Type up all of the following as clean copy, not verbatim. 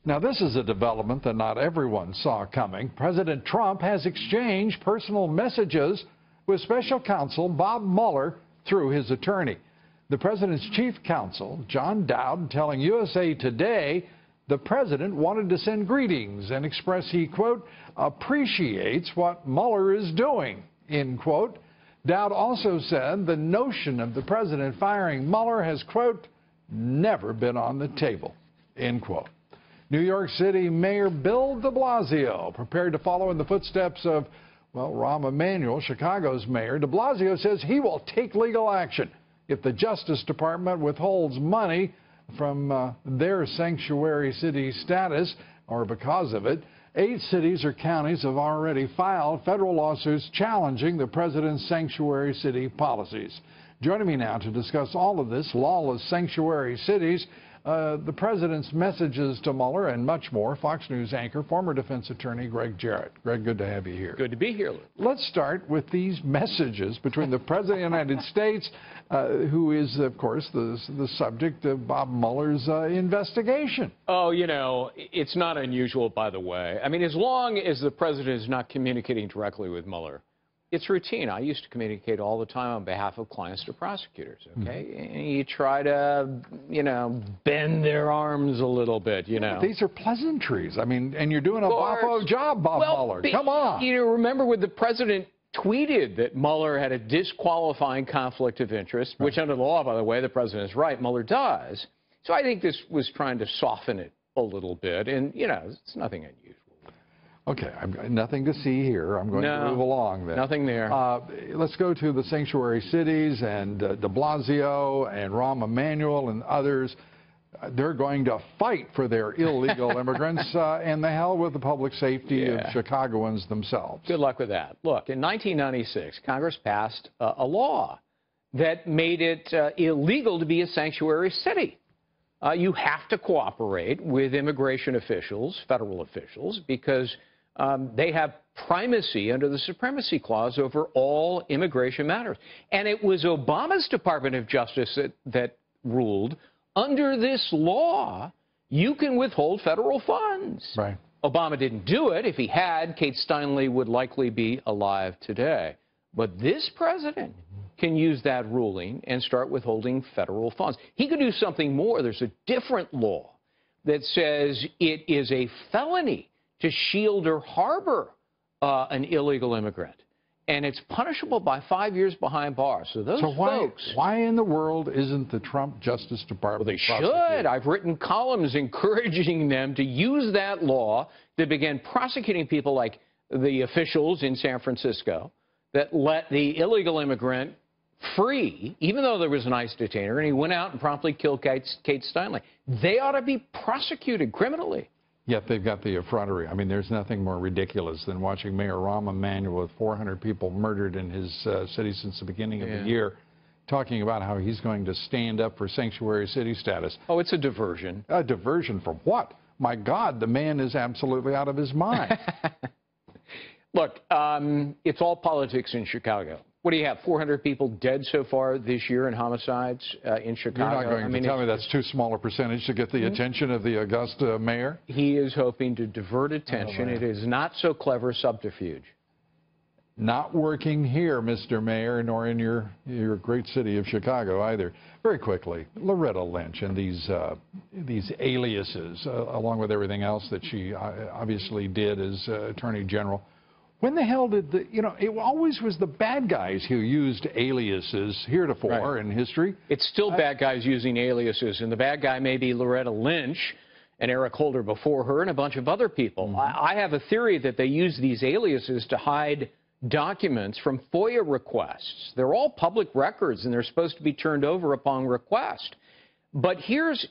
Now, this is a development that not everyone saw coming. President Trump has exchanged personal messages with special counsel Bob Mueller through his attorney. The president's chief counsel, John Dowd, telling USA Today the president wanted to send greetings and express he, quote, appreciates what Mueller is doing, end quote. Dowd also said the notion of the president firing Mueller has, quote, never been on the table, end quote. New York City Mayor Bill de Blasio prepared to follow in the footsteps of, well, Rahm Emanuel, Chicago's mayor. De Blasio says he will take legal action if the Justice Department withholds money from their sanctuary city status or because of it. 8 cities or counties have already filed federal lawsuits challenging the president's sanctuary city policies. Joining me now to discuss all of this, lawless sanctuary cities, the president's messages to Mueller, and much more, Fox News anchor, former defense attorney Gregg Jarrett. Greg, good to have you here. Good to be here, Lou. Let's start with these messages between the President of the United States, who is, of course, the subject of Bob Mueller's investigation. Oh, you know, it's not unusual, by the way. I mean, as long as the president is not communicating directly with Mueller, it's routine. I used to communicate all the time on behalf of clients to prosecutors, okay? And you try to, you know, bend their arms a little bit, you know. These are pleasantries. I mean, and you're doing a boffo job, Bob Mueller. Come on. You know, remember when the president tweeted that Mueller had a disqualifying conflict of interest, which under the law, by the way, the president is right, Mueller does. So I think this was trying to soften it a little bit, and, you know, it's nothing unusual. Okay, I've got nothing to see here. I'm going to move along then. Nothing there. Let's go to the sanctuary cities and de Blasio and Rahm Emanuel and others. They're going to fight for their illegal immigrants, and the hell with the public safety of Chicagoans themselves. Good luck with that. Look, in 1996, Congress passed a law that made it illegal to be a sanctuary city. You have to cooperate with immigration officials, federal officials, because they have primacy under the Supremacy Clause over all immigration matters. And it was Obama's Department of Justice that ruled, under this law, you can withhold federal funds. Right. Obama didn't do it. If he had, Kate Steinle would likely be alive today. But this president can use that ruling and start withholding federal funds. He could do something more. There's a different law that says it is a felony to shield or harbor an illegal immigrant, and it's punishable by 5 years behind bars. So those folks... Why in the world isn't the Trump Justice Department... Well, they should. I've written columns encouraging them to use that law to begin prosecuting people like the officials in San Francisco that let the illegal immigrant free, even though there was an ICE detainer, and he went out and promptly killed Kate Steinle. They ought to be prosecuted criminally. Yet they've got the effrontery. I mean, there's nothing more ridiculous than watching Mayor Rahm Emanuel with 400 people murdered in his city since the beginning of the year, talking about how he's going to stand up for sanctuary city status. Oh, it's a diversion. A diversion from what? My God, the man is absolutely out of his mind. Look, it's all politics in Chicago. What do you have, 400 people dead so far this year in homicides in Chicago? You're not going to tell me that's too small a percentage to get the attention of the august mayor? He is hoping to divert attention. It is not so clever subterfuge. Not working here, Mr. Mayor, nor in your great city of Chicago either. Very quickly, Loretta Lynch and these aliases, along with everything else that she obviously did as Attorney General. When the hell did it always was the bad guys who used aliases heretofore in history. It's still bad guys using aliases, and the bad guy may be Loretta Lynch and Eric Holder before her and a bunch of other people. I have a theory that they use these aliases to hide documents from FOIA requests. They're all public records, and they're supposed to be turned over upon request. But here's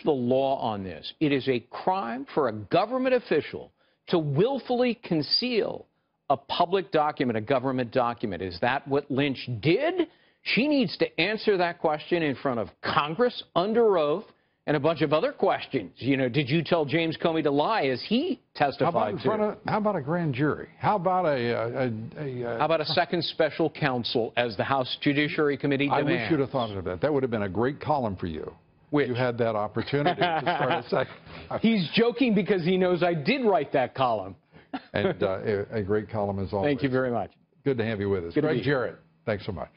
the law on this. It is a crime for a government official to willfully conceal a public document, a government document. Is that what Lynch did? She needs to answer that question in front of Congress under oath and a bunch of other questions. You know, did you tell James Comey to lie as he testified to? How about a grand jury? How about how about a second special counsel as the House Judiciary Committee demands? I wish you'd have thought of that. That would have been a great column for you. Which? You had that opportunity to start a second. He's joking because he knows I did write that column. And a great column as always. Thank you very much. Good to have you with us. Good to Gregg be here. Jarrett, thanks so much.